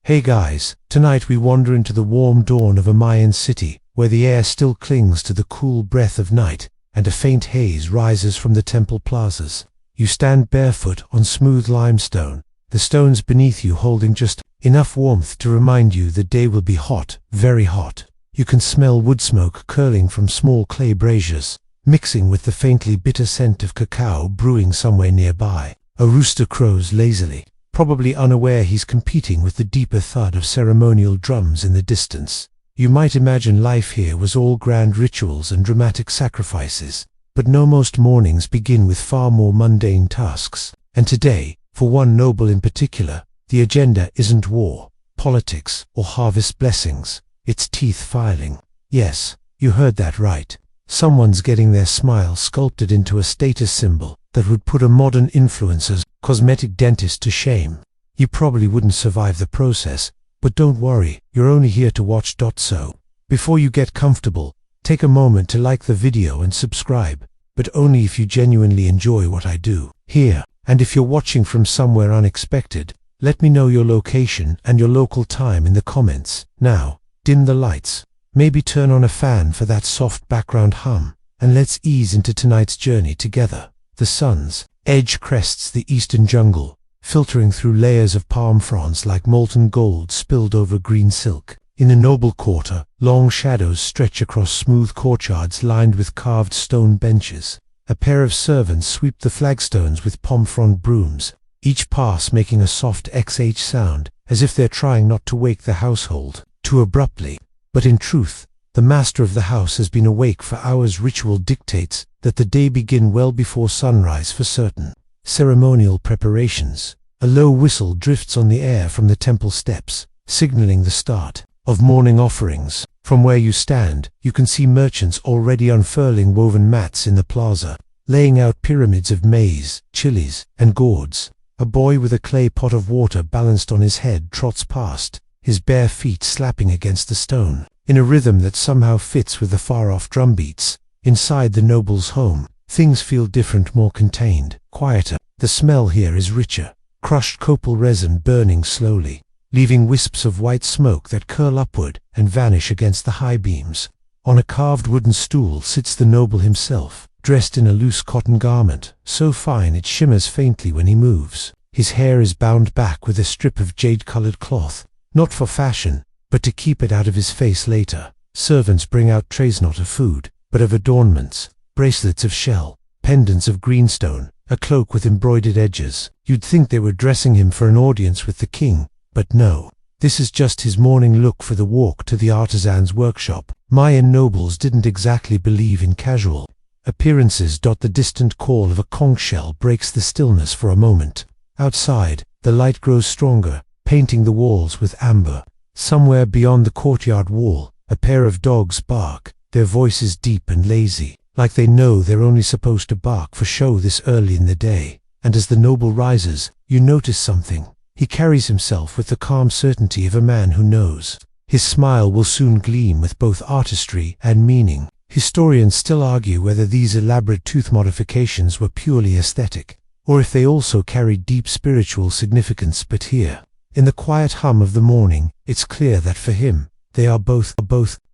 Hey guys, tonight we wander into the warm dawn of a Mayan city, where the air still clings to the cool breath of night, and a faint haze rises from the temple plazas. You stand barefoot on smooth limestone, the stones beneath you holding just enough warmth to remind you the day will be hot, very hot. You can smell wood smoke curling from small clay braziers, mixing with the faintly bitter scent of cacao brewing somewhere nearby. A rooster crows lazily, probably unaware he's competing with the deeper thud of ceremonial drums in the distance. You might imagine life here was all grand rituals and dramatic sacrifices, but no, most mornings begin with far more mundane tasks. And today, for one noble in particular, the agenda isn't war, politics, or harvest blessings. It's teeth filing. Yes, you heard that right. Someone's getting their smile sculpted into a status symbol that would put a modern influencer's cosmetic dentist to shame. You probably wouldn't survive the process, but don't worry, you're only here to watch. So, before you get comfortable, take a moment to like the video and subscribe, but only if you genuinely enjoy what I do here. And if you're watching from somewhere unexpected, let me know your location and your local time in the comments. Now, dim the lights, maybe turn on a fan for that soft background hum, and let's ease into tonight's journey together. The sun's edge crests the eastern jungle, filtering through layers of palm fronds like molten gold spilled over green silk. In the noble quarter, long shadows stretch across smooth courtyards lined with carved stone benches. A pair of servants sweep the flagstones with palm frond brooms, each pass making a soft XH sound, as if they're trying not to wake the household too abruptly. But in truth, the master of the house has been awake for hours. Ritual dictates that the day begin well before sunrise for certain ceremonial preparations. A low whistle drifts on the air from the temple steps, signaling the start of morning offerings. From where you stand, you can see merchants already unfurling woven mats in the plaza, laying out pyramids of maize, chilies, and gourds. A boy with a clay pot of water balanced on his head trots past, his bare feet slapping against the stone, in a rhythm that somehow fits with the far-off drumbeats. Inside the noble's home, things feel different, more contained, quieter. The smell here is richer, crushed copal resin burning slowly, leaving wisps of white smoke that curl upward and vanish against the high beams. On a carved wooden stool sits the noble himself, dressed in a loose cotton garment, so fine it shimmers faintly when he moves. His hair is bound back with a strip of jade-colored cloth, not for fashion, but to keep it out of his face later. Servants bring out trays not of food, but of adornments, bracelets of shell, pendants of greenstone, a cloak with embroidered edges. You'd think they were dressing him for an audience with the king, but no. This is just his morning look for the walk to the artisan's workshop. Mayan nobles didn't exactly believe in casual appearances. The distant call of a conch shell breaks the stillness for a moment. Outside, the light grows stronger, painting the walls with amber. Somewhere beyond the courtyard wall, a pair of dogs bark, their voices deep and lazy, like they know they're only supposed to bark for show this early in the day. And as the noble rises, you notice something. He carries himself with the calm certainty of a man who knows. His smile will soon gleam with both artistry and meaning. Historians still argue whether these elaborate tooth modifications were purely aesthetic, or if they also carried deep spiritual significance. But here, in the quiet hum of the morning, it's clear that for him, they are both.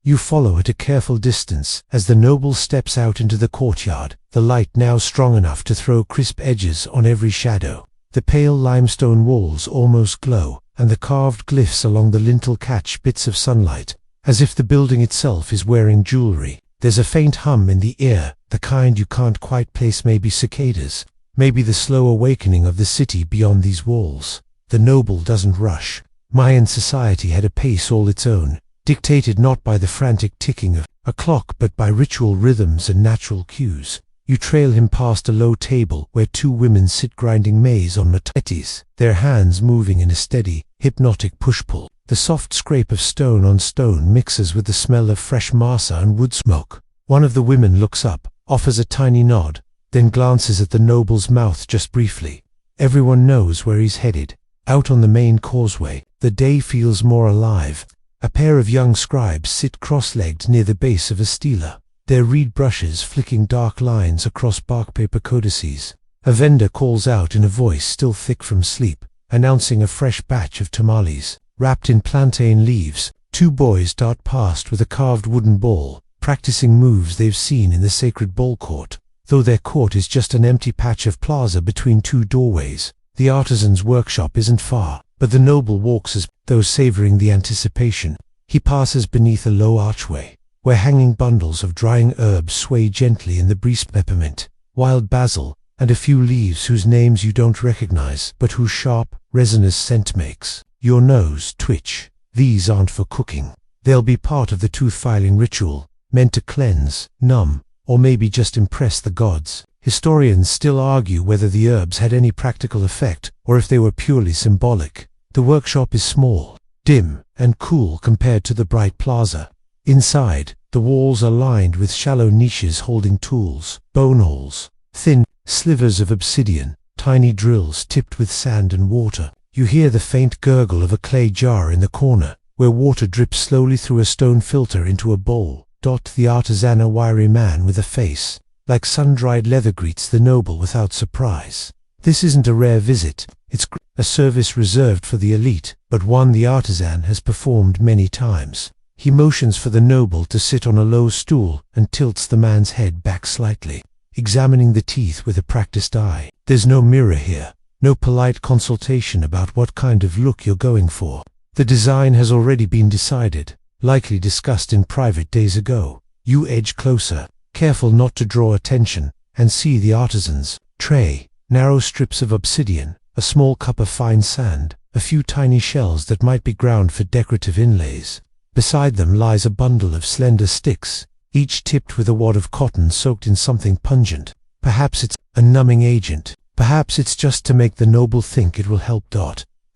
You follow at a careful distance as the noble steps out into the courtyard, the light now strong enough to throw crisp edges on every shadow. The pale limestone walls almost glow, and the carved glyphs along the lintel catch bits of sunlight, as if the building itself is wearing jewelry. There's a faint hum in the ear, the kind you can't quite place. Maybe cicadas, maybe the slow awakening of the city beyond these walls. The noble doesn't rush. Mayan society had a pace all its own, dictated not by the frantic ticking of a clock but by ritual rhythms and natural cues. You trail him past a low table where two women sit grinding maize on matetis, their hands moving in a steady, hypnotic push-pull. The soft scrape of stone on stone mixes with the smell of fresh masa and wood smoke. One of the women looks up, offers a tiny nod, then glances at the noble's mouth just briefly. Everyone knows where he's headed. Out on the main causeway, the day feels more alive. A pair of young scribes sit cross-legged near the base of a stela, their reed brushes flicking dark lines across bark paper codices. A vendor calls out in a voice still thick from sleep, announcing a fresh batch of tamales. wrapped in plantain leaves, two boys dart past with a carved wooden ball, practicing moves they've seen in the sacred ball court. Though their court is just an empty patch of plaza between two doorways, the artisan's workshop isn't far, but the noble walks as though savoring the anticipation. He passes beneath a low archway, where hanging bundles of drying herbs sway gently in the breeze. Peppermint, wild basil, and a few leaves whose names you don't recognize, but whose sharp, resinous scent makes your nose twitch. These aren't for cooking. They'll be part of the tooth-filing ritual, meant to cleanse, numb, or maybe just impress the gods. Historians still argue whether the herbs had any practical effect, or if they were purely symbolic. The workshop is small, dim, and cool compared to the bright plaza. Inside, the walls are lined with shallow niches holding tools, bone holes, thin slivers of obsidian, tiny drills tipped with sand and water. You hear the faint gurgle of a clay jar in the corner, where water drips slowly through a stone filter into a bowl. The artisan, a wiry man with a face like sun-dried leather, greets the noble without surprise. This isn't a rare visit, it's a service reserved for the elite, but one the artisan has performed many times. He motions for the noble to sit on a low stool and tilts the man's head back slightly, examining the teeth with a practiced eye. There's no mirror here, no polite consultation about what kind of look you're going for. The design has already been decided, likely discussed in private days ago. You edge closer, careful not to draw attention, and see the artisan's tray. Narrow strips of obsidian, a small cup of fine sand, a few tiny shells that might be ground for decorative inlays. Beside them lies a bundle of slender sticks, each tipped with a wad of cotton soaked in something pungent. Perhaps it's a numbing agent. Perhaps it's just to make the noble think it will help.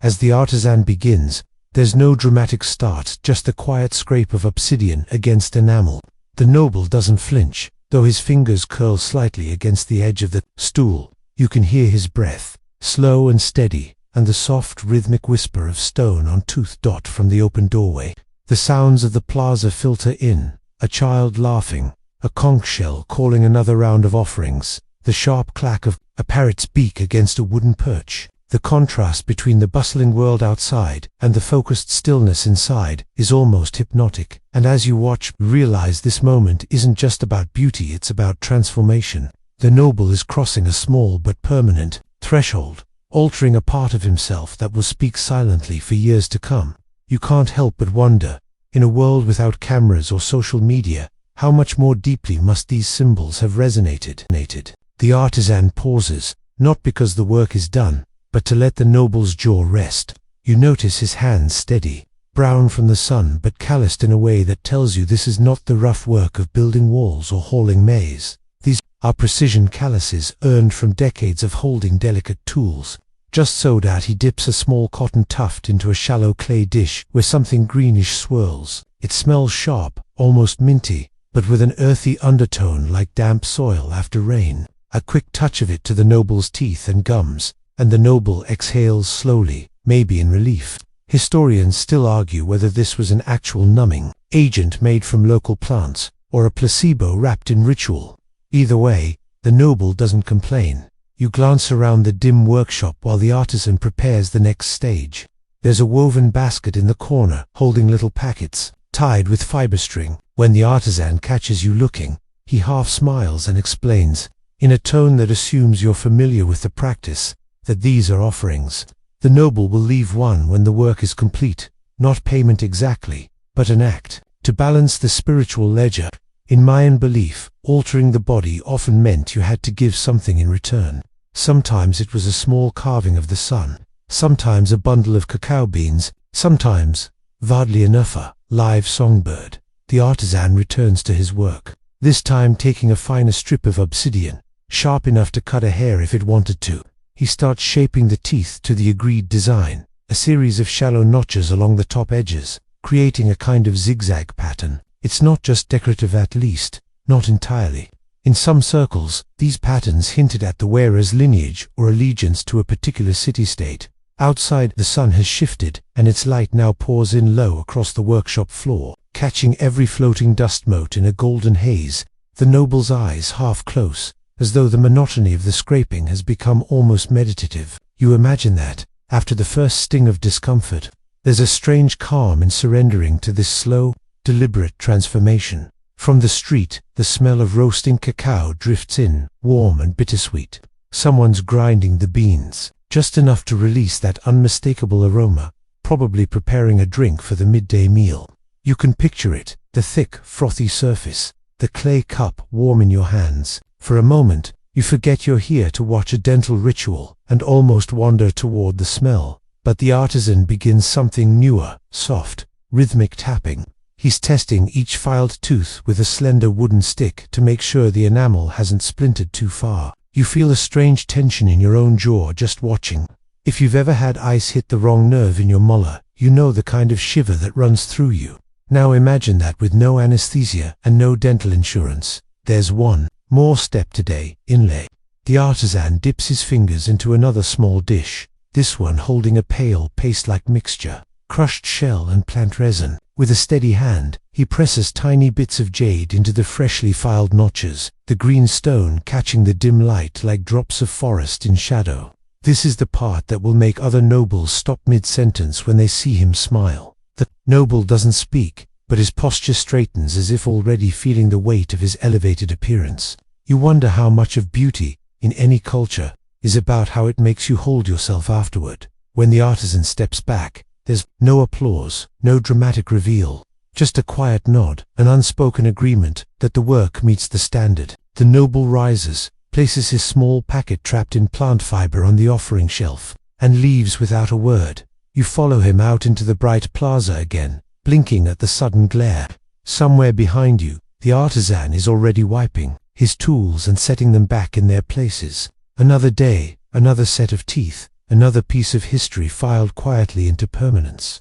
As the artisan begins, there's no dramatic start, just the quiet scrape of obsidian against enamel. The noble doesn't flinch, though his fingers curl slightly against the edge of the stool. You can hear his breath, slow and steady, and the soft rhythmic whisper of stone on tooth. From the open doorway, the sounds of the plaza filter in, a child laughing, a conch shell calling another round of offerings, the sharp clack of a parrot's beak against a wooden perch. The contrast between the bustling world outside and the focused stillness inside is almost hypnotic, and as you watch, realize this moment isn't just about beauty, it's about transformation. The noble is crossing a small but permanent threshold, altering a part of himself that will speak silently for years to come. You can't help but wonder, in a world without cameras or social media, how much more deeply must these symbols have resonated. The artisan pauses, not because the work is done, but to let the noble's jaw rest. You notice his hands steady, brown from the sun but calloused in a way that tells you this is not the rough work of building walls or hauling maize. These are precision calluses earned from decades of holding delicate tools. Just so that he dips a small cotton tuft into a shallow clay dish where something greenish swirls. It smells sharp, almost minty, but with an earthy undertone like damp soil after rain. A quick touch of it to the noble's teeth and gums, and the noble exhales slowly, maybe in relief. Historians still argue whether this was an actual numbing agent made from local plants, or a placebo wrapped in ritual. Either way, the noble doesn't complain. You glance around the dim workshop while the artisan prepares the next stage. There's a woven basket in the corner, holding little packets, tied with fiber string. When the artisan catches you looking, he half smiles and explains, in a tone that assumes you're familiar with the practice, that these are offerings. The noble will leave one when the work is complete, not payment exactly, but an act to balance the spiritual ledger. In Mayan belief, altering the body often meant you had to give something in return. Sometimes it was a small carving of the sun, sometimes a bundle of cacao beans, sometimes, vadli enough, a live songbird. The artisan returns to his work, this time taking a finer strip of obsidian, sharp enough to cut a hair if it wanted to. He starts shaping the teeth to the agreed design, a series of shallow notches along the top edges, creating a kind of zigzag pattern. It's not just decorative, at least, not entirely. In some circles, these patterns hinted at the wearer's lineage or allegiance to a particular city-state. Outside, the sun has shifted, and its light now pours in low across the workshop floor, catching every floating dust mote in a golden haze. The noble's eyes half close, as though the monotony of the scraping has become almost meditative. You imagine that, after the first sting of discomfort, There's a strange calm in surrendering to this slow, deliberate transformation. From the street, the smell of roasting cacao drifts in, warm and bittersweet. Someone's grinding the beans, just enough to release that unmistakable aroma, probably preparing a drink for the midday meal. You can picture it, the thick, frothy surface, the clay cup warm in your hands. For a moment, you forget you're here to watch a dental ritual and almost wander toward the smell. But the artisan begins something newer, soft, rhythmic tapping. He's testing each filed tooth with a slender wooden stick to make sure the enamel hasn't splintered too far. You feel a strange tension in your own jaw just watching. If you've ever had ice hit the wrong nerve in your molar, you know the kind of shiver that runs through you. Now imagine that with no anesthesia and no dental insurance. There's one more step today: inlay. The artisan dips his fingers into another small dish, this one holding a pale paste-like mixture, crushed shell and plant resin. With a steady hand, he presses tiny bits of jade into the freshly filed notches, the green stone catching the dim light like drops of forest in shadow. This is the part that will make other nobles stop mid-sentence when they see him smile. The noble doesn't speak, but his posture straightens as if already feeling the weight of his elevated appearance. You wonder how much of beauty, in any culture, is about how it makes you hold yourself afterward. When the artisan steps back, there's no applause, no dramatic reveal, just a quiet nod, an unspoken agreement that the work meets the standard. The noble rises, places his small packet trapped in plant fiber on the offering shelf, and leaves without a word. You follow him out into the bright plaza again, blinking at the sudden glare. Somewhere behind you, the artisan is already wiping his tools and setting them back in their places. Another day, another set of teeth, another piece of history filed quietly into permanence.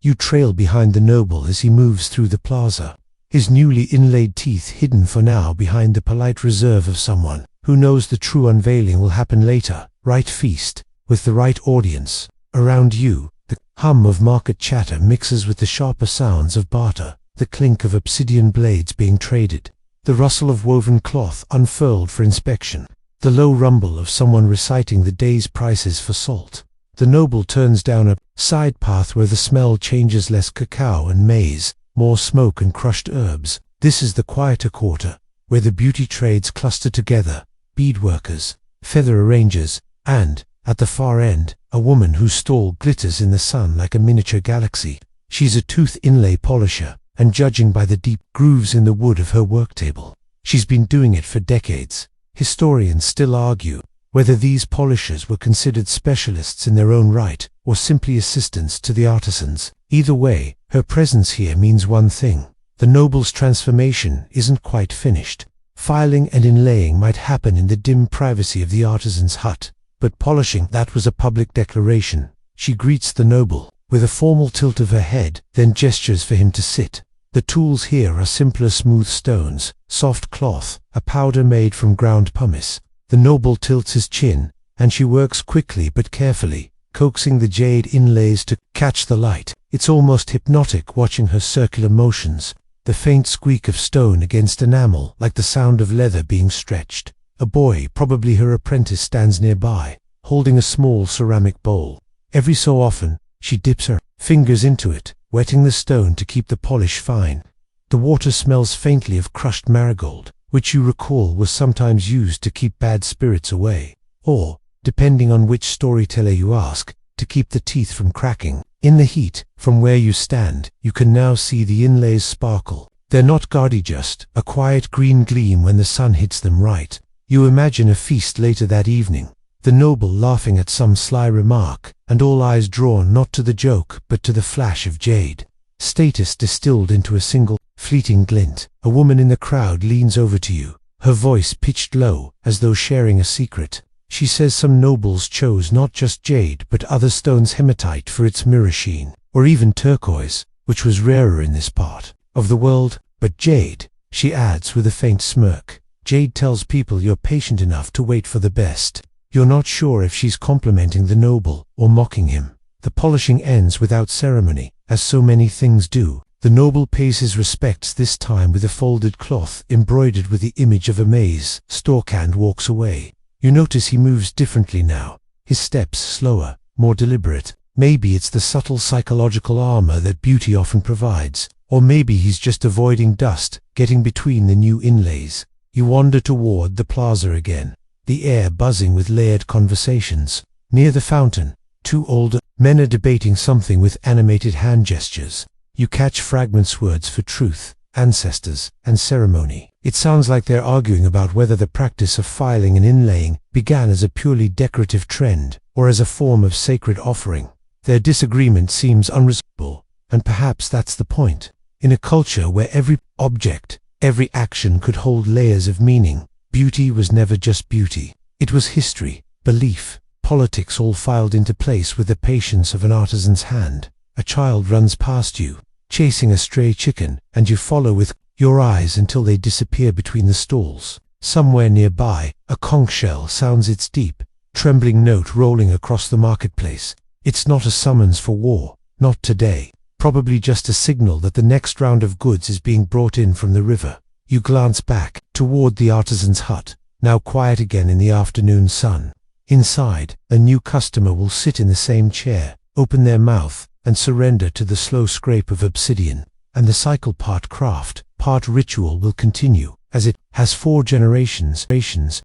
You trail behind the noble as he moves through the plaza, his newly inlaid teeth hidden for now behind the polite reserve of someone who knows the true unveiling will happen later. Right feast, with the right audience. Around you, the hum of market chatter mixes with the sharper sounds of barter, the clink of obsidian blades being traded, the rustle of woven cloth unfurled for inspection, the low rumble of someone reciting the day's prices for salt. The noble turns down a side path where the smell changes: less cacao and maize, more smoke and crushed herbs. This is the quieter quarter, where the beauty trades cluster together: beadworkers, feather arrangers, and, at the far end, a woman whose stall glitters in the sun like a miniature galaxy. She's a tooth inlay polisher, and judging by the deep grooves in the wood of her worktable, she's been doing it for decades. Historians still argue whether these polishers were considered specialists in their own right, or simply assistants to the artisans. Either way, her presence here means one thing: the noble's transformation isn't quite finished. Filing and inlaying might happen in the dim privacy of the artisan's hut, but polishing, that was a public declaration. She greets the noble with a formal tilt of her head, then gestures for him to sit. The tools here are simpler smooth stones, soft cloth, a powder made from ground pumice. The noble tilts his chin, and she works quickly but carefully, coaxing the jade inlays to catch the light. It's almost hypnotic watching her circular motions, the faint squeak of stone against enamel like the sound of leather being stretched. A boy, probably her apprentice, stands nearby, holding a small ceramic bowl. Every so often, she dips her fingers into it, wetting the stone to keep the polish fine. The water smells faintly of crushed marigold, which you recall was sometimes used to keep bad spirits away, or, depending on which storyteller you ask, to keep the teeth from cracking. In the heat, from where you stand, you can now see the inlays sparkle. They're not gaudy, just a quiet green gleam when the sun hits them right. You imagine a feast later that evening, the noble laughing at some sly remark, and all eyes drawn not to the joke but to the flash of jade. Status distilled into a single, fleeting glint. A woman in the crowd leans over to you, her voice pitched low, as though sharing a secret. She says some nobles chose not just jade but other stones: hematite for its mirror sheen, or even turquoise, which was rarer in this part of the world. But jade, she adds with a faint smirk, jade tells people you're patient enough to wait for the best. You're not sure if she's complimenting the noble or mocking him. The polishing ends without ceremony, as so many things do. The noble pays his respects, this time with a folded cloth embroidered with the image of a maize stalk, and walks away. You notice he moves differently now, his steps slower, more deliberate, Maybe it's the subtle psychological armor that beauty often provides, or maybe he's just avoiding dust, getting between the new inlays. You wander toward the plaza again, the air buzzing with layered conversations. Near the fountain, two older men are debating something with animated hand gestures. You catch fragments, words for truth, ancestors, and ceremony. It sounds like they're arguing about whether the practice of filing and inlaying began as a purely decorative trend or as a form of sacred offering. Their disagreement seems unresolvable, and perhaps that's the point. In a culture where every object, every action could hold layers of meaning, beauty was never just beauty. It was history, belief, politics all filed into place with the patience of an artisan's hand. A child runs past you, chasing a stray chicken, and you follow with your eyes until they disappear between the stalls. Somewhere nearby, a conch shell sounds its deep, trembling note rolling across the marketplace. It's not a summons for war, not today. Probably just a signal that the next round of goods is being brought in from the river. You glance back toward the artisan's hut, now quiet again in the afternoon sun. Inside, a new customer will sit in the same chair, open their mouth, and surrender to the slow scrape of obsidian. And the cycle, part craft, part ritual, will continue, as it has for generations.